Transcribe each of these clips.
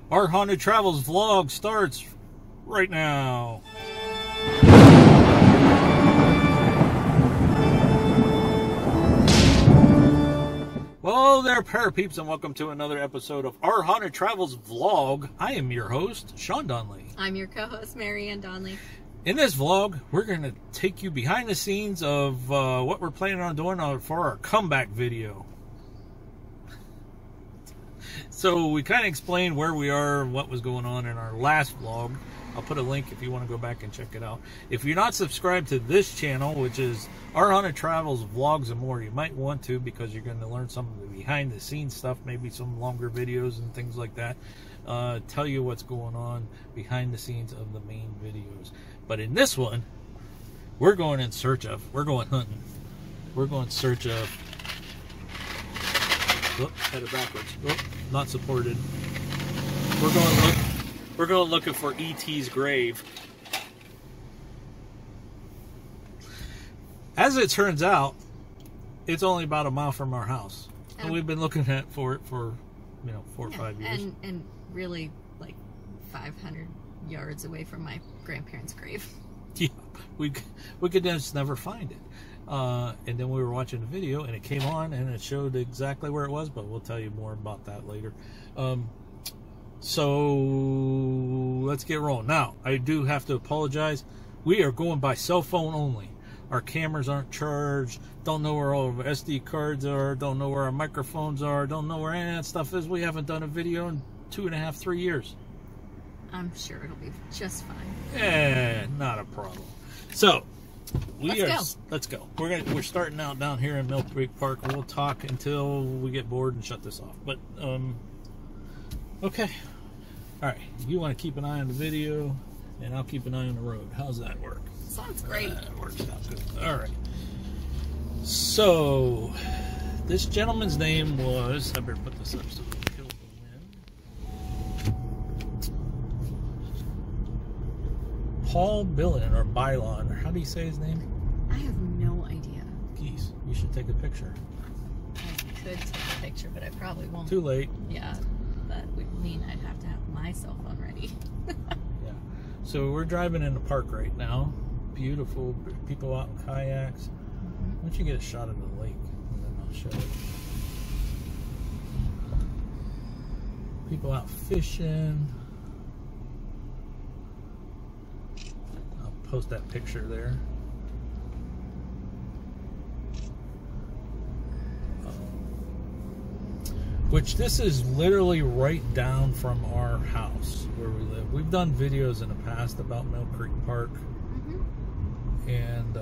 Our Haunted Travels vlog starts right now. Well, there, parapeeps, and welcome to another episode of Our Haunted Travels vlog. I am your host, Sean Donnelly. I'm your co-host, Marianne Donnelly. In this vlog, we're going to take you behind the scenes of what we're planning on doing for our comeback video. So we kind of explained where we are and what was going on in our last vlog. I'll put a link if you want to go back and check it out. If you're not subscribed to this channel, which is Our Haunted Travels Vlogs and More, you might want to, because you're going to learn some of the behind the scenes stuff, maybe some longer videos and things like that. Tell you what's going on behind the scenes of the main videos. But in this one, we're going in search of, we're going hunting. We're going in search of, headed backwards. Oh, not supported. We're going looking for E.T.'s grave. As it turns out, it's only about a mile from our house, and we've been looking for it for 4 or 5 years. And really like 500 yards away from my grandparents' grave. Yeah, we could just never find it. And then we were watching the video, and it came on, and it showed exactly where it was, but we'll tell you more about that later. So let's get rolling. Now, I do have to apologize. We are going by cell phone only. Our cameras aren't charged. Don't know where all of our SD cards are. Don't know where our microphones are. Don't know where any of that stuff is. We haven't done a video in 2.5, 3 years. I'm sure it'll be just fine. Yeah, not a problem. So let's go. We're starting out down here in Mill Creek Park. We'll talk until we get bored and shut this off. But okay. All right. You want to keep an eye on the video, and I'll keep an eye on the road. How's that work? Sounds great. That works out good. All right. So this gentleman's name was, I better put this up so we can kill the wind. Paul Billen, or Bylon, or how do you say his name? I have no idea. Geez, you should take a picture. I could take a picture, but I probably won't. Too late. Yeah, that would mean I'd have to have my cell phone ready. Yeah. So we're driving in the park right now. Beautiful people out in kayaks. Why don't you get a shot of the lake, and then I'll show it. People out fishing. I'll post that picture there. Which this is literally right down from our house where we live. We've done videos in the past about Mill Creek Park. And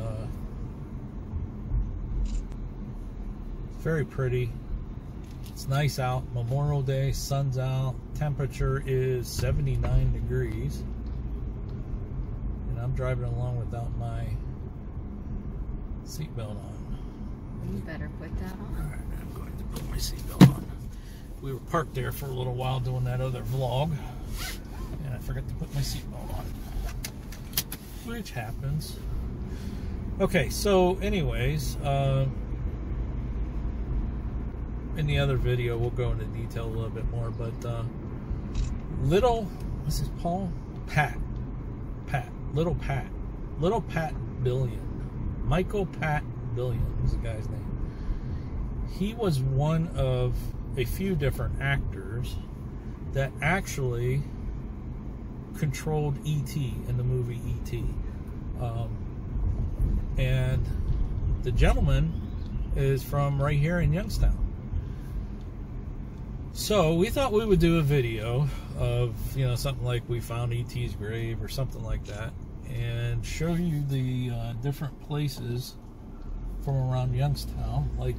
it's very pretty. It's nice out. Memorial Day, sun's out. Temperature is 79 degrees. And I'm driving along without my seatbelt on. You better put that on. Alright, I'm going to put my seatbelt on. We were parked there for a little while doing that other vlog, and I forgot to put my seatbelt on, which happens. Okay, so anyways, in the other video we'll go into detail a little bit more, but what's his Paul? Little Pat Billion. Michael Pat Billion was the guy's name. He was one of a few different actors that actually controlled E.T. in the movie E.T. And the gentleman is from right here in Youngstown. So we thought we would do a video of, something like we found E.T.'s grave or something like that, and show you the different places from around Youngstown, like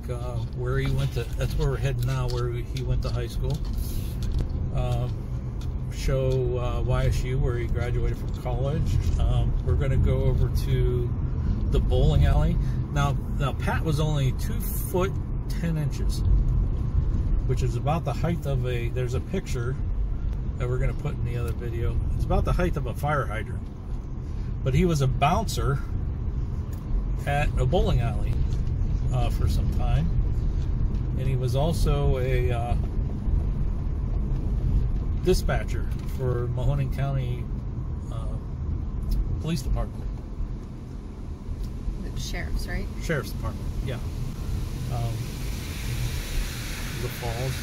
where he went to. That's where we're heading now, where he went to high school. Show YSU, where he graduated from college. We're going to go over to the bowling alley. Now Pat was only 2 foot 10 inches, which is about the height of there's a picture that we're going to put in the other video. It's about the height of a fire hydrant. But he was a bouncer at a bowling alley for some time, and he was also a dispatcher for Mahoning County Police Department. The sheriff's, right? Sheriff's Department, yeah. The falls.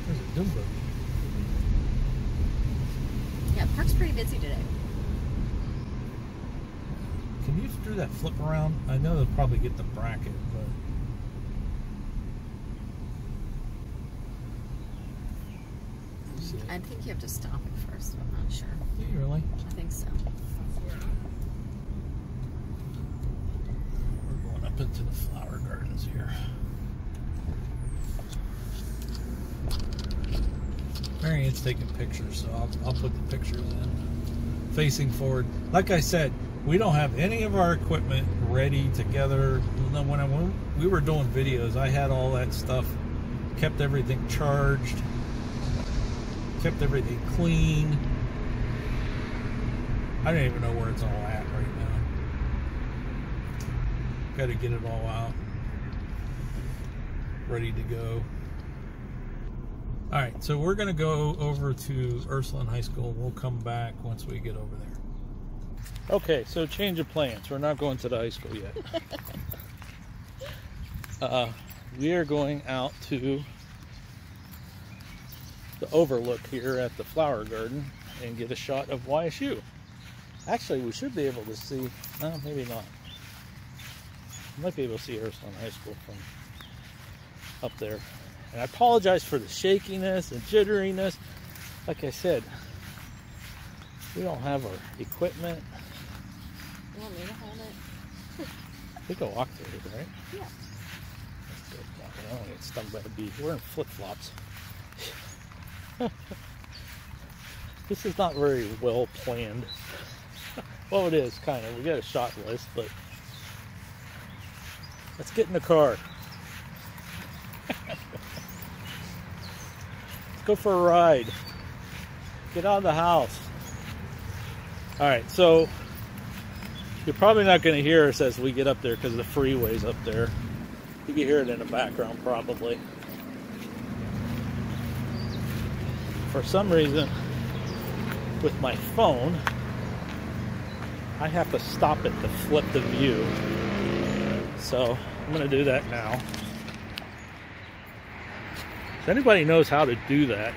There's a dune buggy. Yeah, park's pretty busy today. Can you do that flip around? I know they'll probably get the bracket, but... I think you have to stop it first, but I'm not sure. Do you really? I think so. We're going up into the flower gardens here. Marianne's taking pictures, so I'll put the pictures in. Facing forward. Like I said, we don't have any of our equipment ready together. When we were doing videos, I had all that stuff, kept everything charged, kept everything clean. I don't even know where it's all at right now. Got to get it all out, ready to go. All right, so we're going to go over to Ursuline High School. We'll come back once we get over there. Okay, so change of plans. We're not going to the high school yet. We are going out to the overlook here at the flower garden and get a shot of YSU. Actually, we should be able to see, no, maybe not. You might be able to see Ursuline High School from up there. And I apologize for the shakiness and jitteriness. Like I said, we don't have our equipment. You want me to hold it? We can walk through it, right? Yeah. That's good. Yeah, I don't get stung by a bee. We're in flip-flops. This is not very well planned. Well, it is, kind of. We got a shot list, but let's get in the car. Let's go for a ride. Get out of the house. Alright, so you're probably not going to hear us as we get up there because the freeway's up there. You can hear it in the background probably. For some reason, with my phone, I have to stop it to flip the view. So I'm going to do that now. If anybody knows how to do that.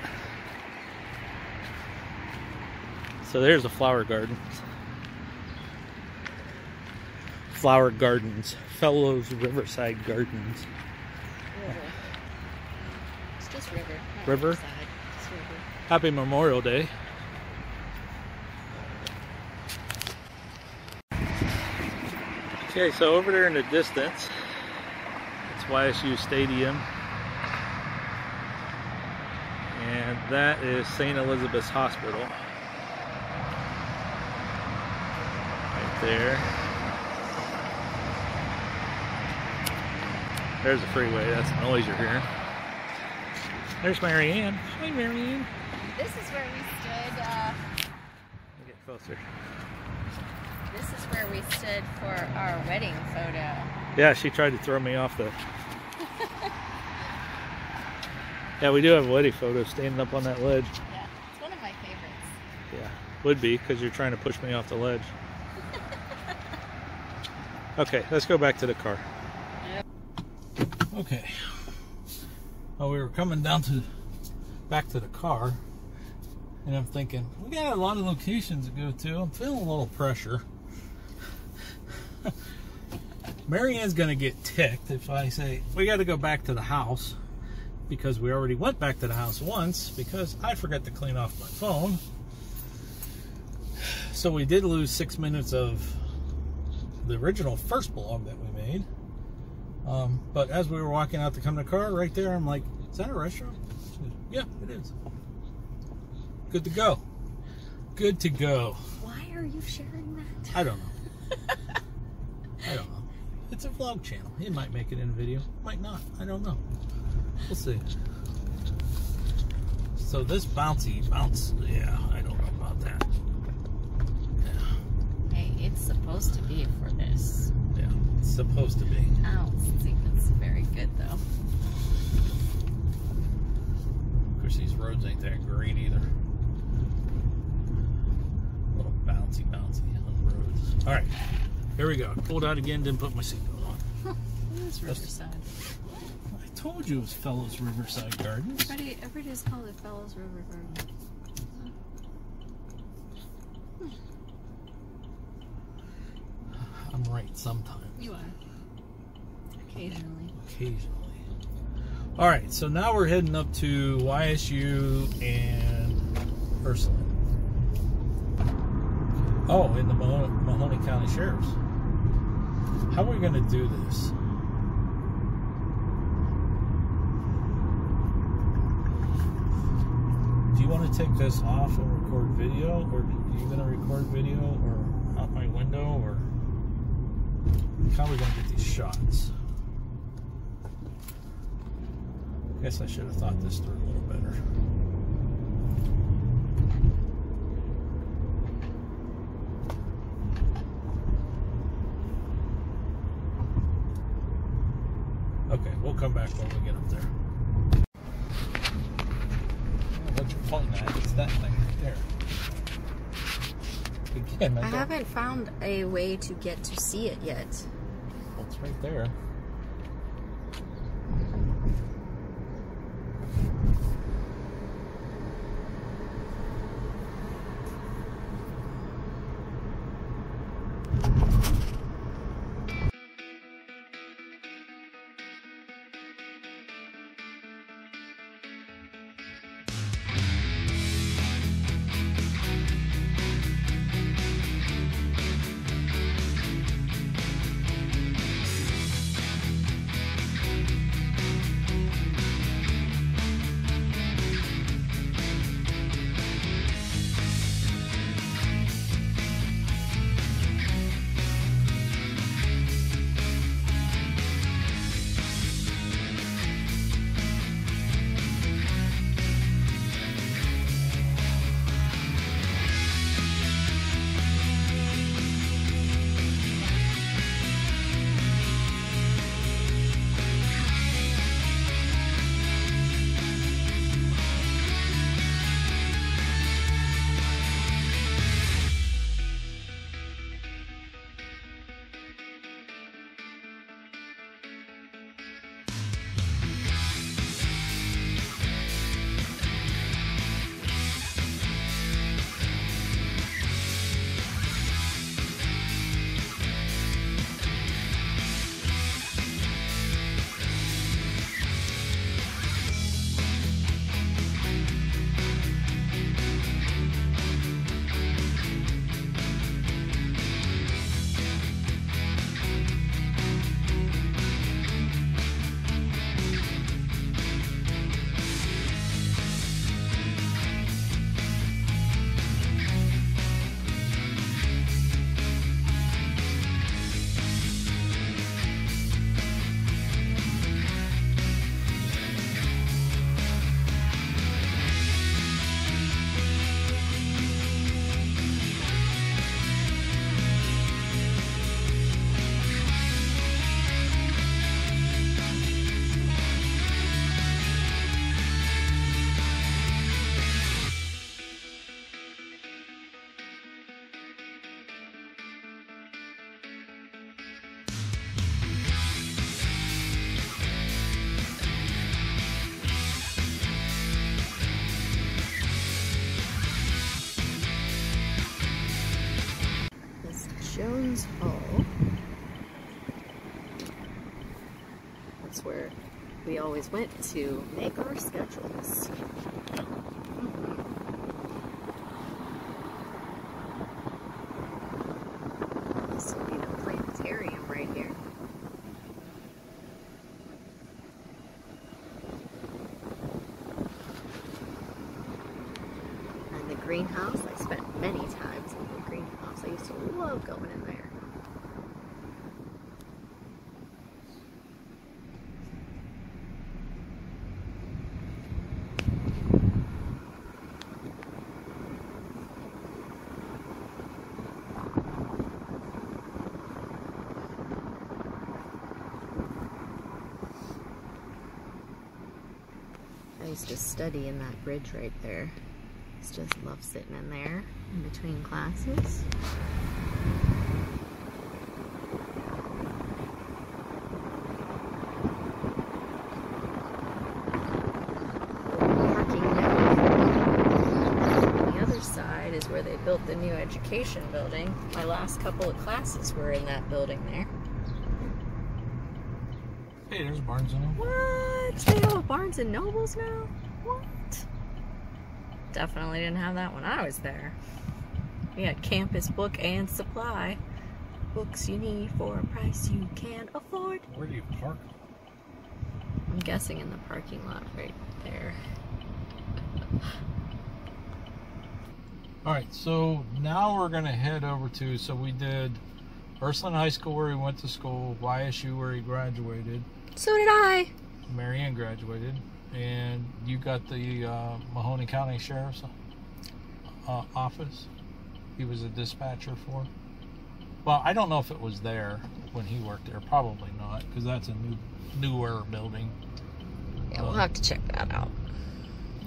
So there's the flower gardens. Flower Gardens. Fellows Riverside Gardens. River. It's just river. Not River? Riverside. It's river. Happy Memorial Day. Okay, so over there in the distance, it's YSU Stadium. And that is St. Elizabeth's Hospital. Right there. There's the freeway. That's the noise you're hearing. There's Marianne. Hi, Marianne. This is where we stood. Get closer. This is where we stood for our wedding photo. Yeah, she tried to throw me off the... Yeah, we do have a wedding photo standing up on that ledge. Yeah, it's one of my favorites. Yeah, would be, because you're trying to push me off the ledge. Okay, let's go back to the car. Yep. Okay. Well, we were coming down to back to the car, and I'm thinking, we got a lot of locations to go to. I'm feeling a little pressure. Marianne's gonna get ticked if I say we got to go back to the house, because we already went back to the house once because I forgot to clean off my phone. So we did lose 6 minutes of the original first vlog that we made. But as we were walking out to come to the car, right there, I'm like, is that a restaurant? She goes, yeah, it is. Good to go. Good to go. Why are you sharing that? I don't know. I don't know. It's a vlog channel. It might make it in a video. Might not. I don't know. We'll see. So this bouncy bounce, yeah, I don't know about that. Yeah. Hey, it's supposed to be for this. Yeah, it's supposed to be. Ow, see if it's All right, here we go. Pulled out again, didn't put my seatbelt on. It is Riverside. I told you it was Fellows Riverside Gardens. Everybody just called it Fellows River Garden. I'm right sometimes. You are. Occasionally. Occasionally. All right, so now we're heading up to YSU and Ursuline. Oh, in the Mahoney County Sheriff's. How are we going to do this? Do you want to take this off and record video, or are you going to record video, or out my window, or how are we going to get these shots? I guess I should have thought this through a little better. Okay, we'll come back when we get up there. What you're pointing at is that thing right there. Again, I haven't found a way to get to see it yet. Well, it's right there. Jones Hall. That's where we always went to make our schedules. This will be the planetarium right here. And the greenhouse, I spent many times in the greenhouse. I used to love going in there. I used to study in that bridge right there. Just love sitting in there in between classes. Education building. My last couple of classes were in that building there. Hey, there's Barnes and Noble. What? They have a Barnes and Nobles now? What? Definitely didn't have that when I was there. We had campus book and supply. Books you need for a price you can afford. Where do you park? I'm guessing in the parking lot right there. Alright, so now we're going to head over to, so we did Ursuline High School where he went to school, YSU where he graduated, So did I. Marianne graduated, and you got the Mahoney County Sheriff's Office. He was a dispatcher for. Well, I don't know if it was there when he worked there. Probably not, because that's a newer building. Yeah, we'll have to check that out.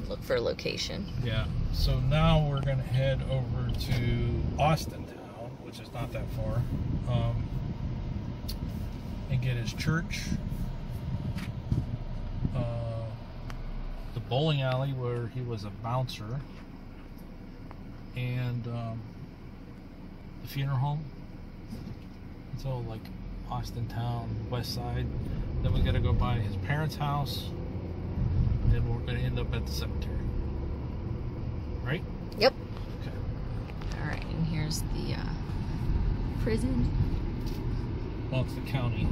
Look for a location. Yeah. So now we're going to head over to Austintown, which is not that far, and get his church, the bowling alley where he was a bouncer, and the funeral home. It's all like Austintown, west side. Then we got to go by his parents' house. And then we're going to end up at the cemetery. Right? Yep. Okay. Alright, and here's the prison. Well, it's the county.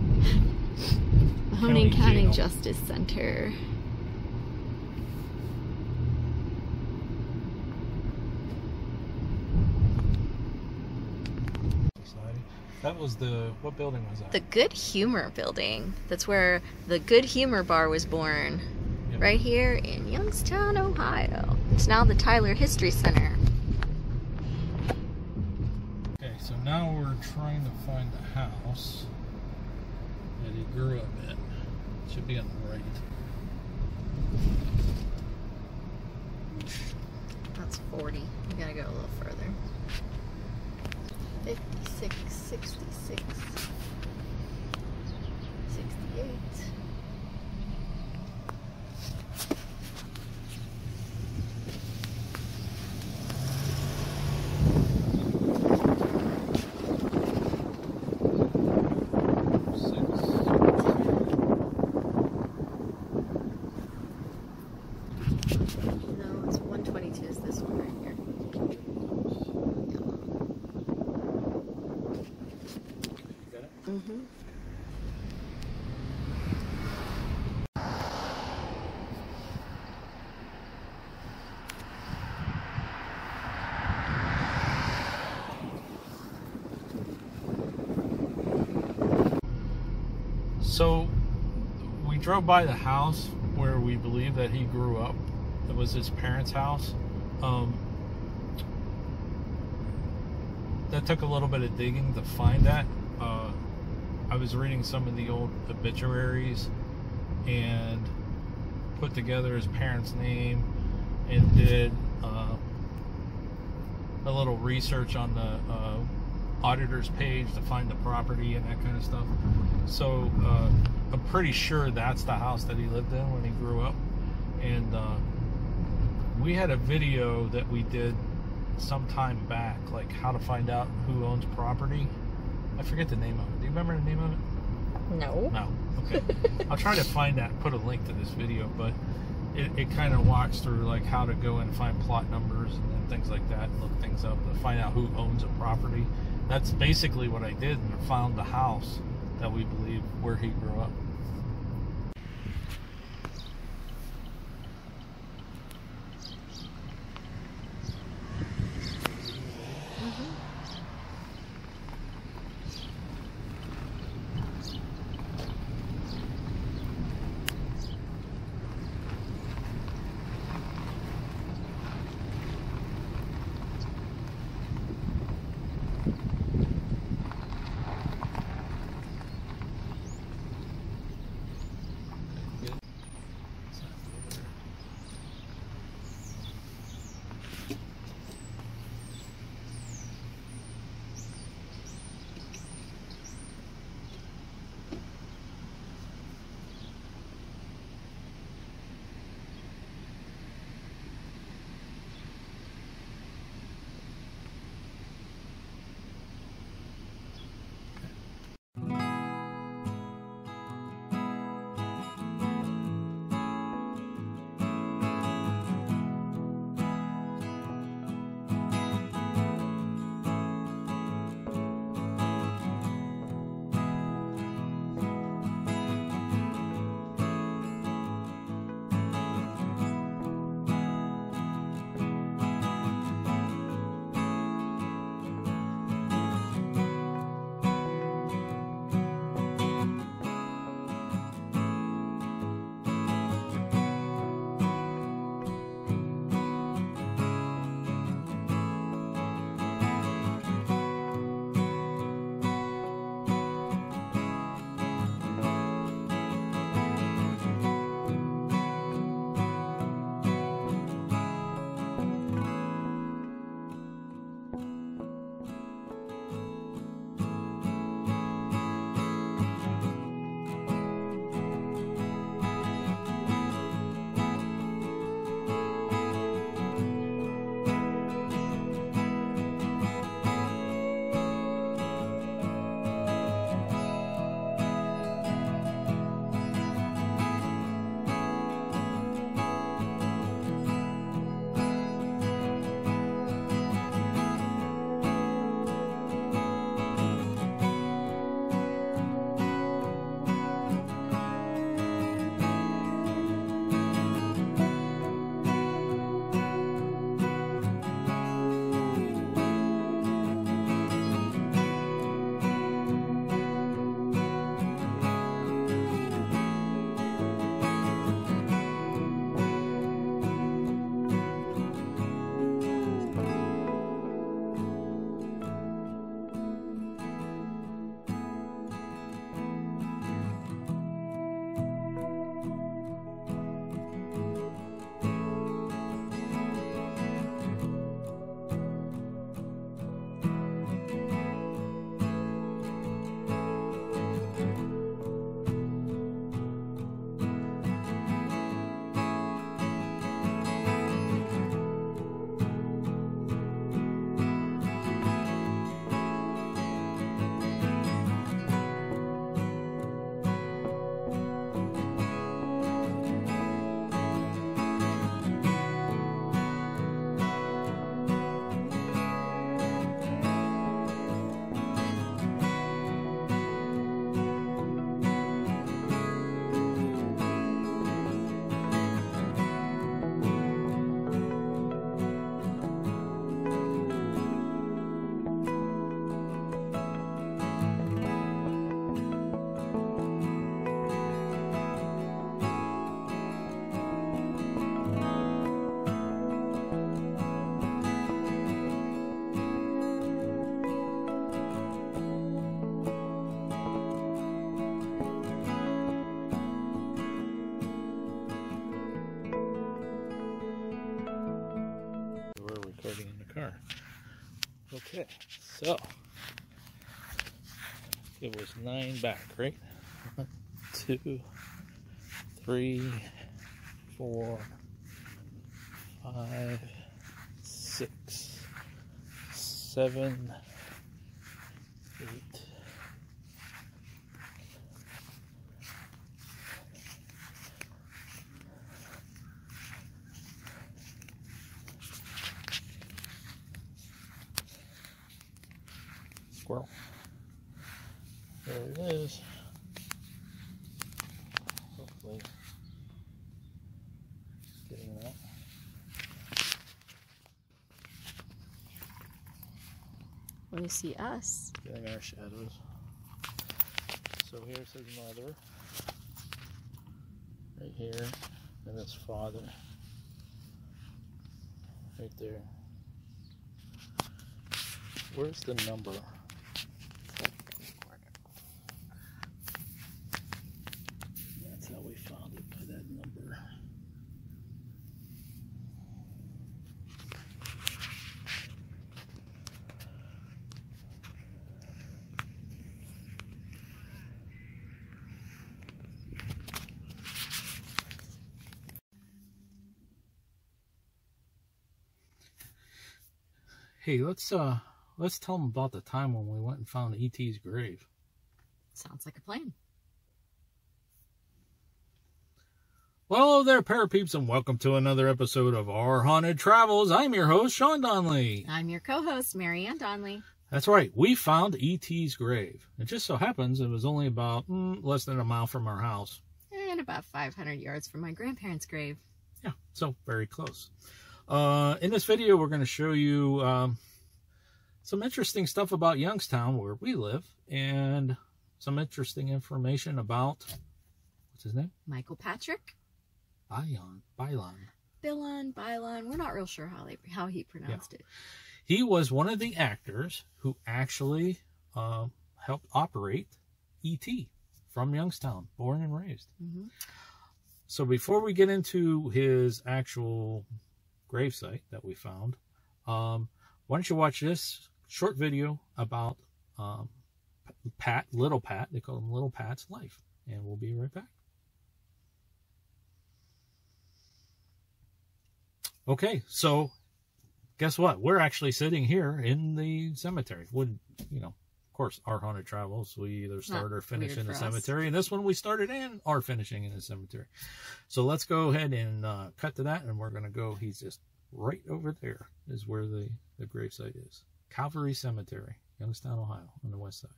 Mahoning County jail. Justice Center. That was what building was that? The Good Humor building. That's where the Good Humor Bar was born. Yep. Right here in Youngstown, Ohio. It's now the Tyler History Center. Okay, so now we're trying to find the house that he grew up in. It should be on the right. That's 40. You gotta go a little further. 56, 66, 68. No, it's 122 is this one right here. Got it? Mm-hmm. So we drove by the house where we believe that he grew up. It was his parents' house. That took a little bit of digging to find that. I was reading some of the old obituaries and put together his parents' name and did a little research on the auditor's page to find the property and that kind of stuff. So I'm pretty sure that's the house that he lived in when he grew up. And we had a video that we did some time back, like how to find out who owns property. I forget the name of it. Do you remember the name of it? No. No. Okay. I'll try to find that, put a link to this video, but it kind of walks through like how to go and find plot numbers and things like that, and look things up to find out who owns a property. That's basically what I did, and found the house that we believe where he grew up. Okay, so it was 9 back, right? 1, 2, 3, 4, 5, 6, 7, 8. Squirrel. There it is. Hopefully getting that. When you see us. Getting our shadows. So here's his mother. Right here. And his father. Right there. Where's the number? That's how we found it, by that number. Hey, let's tell them about the time when we went and found E.T.'s grave. Sounds like a plan. Well, hello there, parapeeps, and welcome to another episode of Our Haunted Travels. I'm your host, Sean Donnelly. I'm your co-host, Marianne Donnelly. That's right. We found E.T.'s grave. It just so happens it was only about less than a mile from our house. And about 500 yards from my grandparents' grave. Yeah, so very close. In this video, we're going to show you some interesting stuff about Youngstown, where we live, and some interesting information about, what's his name? Michael Patrick. Bailon. Bailon. We're not real sure how he pronounced it. He was one of the actors who actually helped operate E.T. from Youngstown, born and raised. Mm-hmm. So before we get into his actual gravesite that we found, why don't you watch this short video about Little Pat, they call him Little Pat's life, and we'll be right back. Okay, so guess what? We're actually sitting here in the cemetery. Of course, Our Haunted Travels, we either start or finish in the cemetery, and this one we started and are finishing in the cemetery. So let's go ahead and cut to that, and we're going to go, he's just right over there is where the gravesite is. Calvary Cemetery, Youngstown, Ohio, on the west side.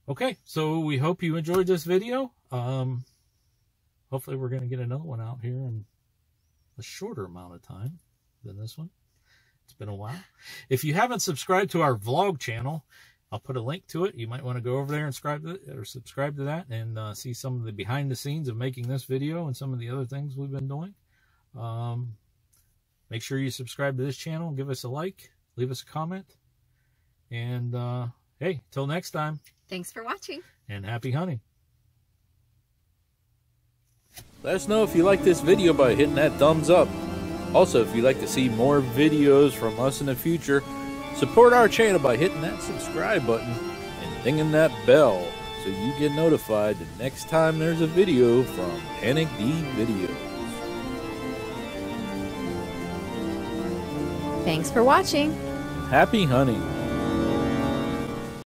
Okay, so we hope you enjoyed this video. Hopefully we're going to get another one out here in a shorter amount of time than this one. It's been a while. If you haven't subscribed to our vlog channel, I'll put a link to it. You might want to go over there and subscribe to that and see some of the behind the scenes of making this video and some of the other things we've been doing. Make sure you subscribe to this channel, give us a like, leave us a comment, and hey, till next time. Thanks for watching. And happy hunting. Let us know if you like this video by hitting that thumbs up. Also, if you'd like to see more videos from us in the future, support our channel by hitting that subscribe button and dinging that bell so you get notified the next time there's a video from Panic D Videos. Thanks for watching. Happy hunting.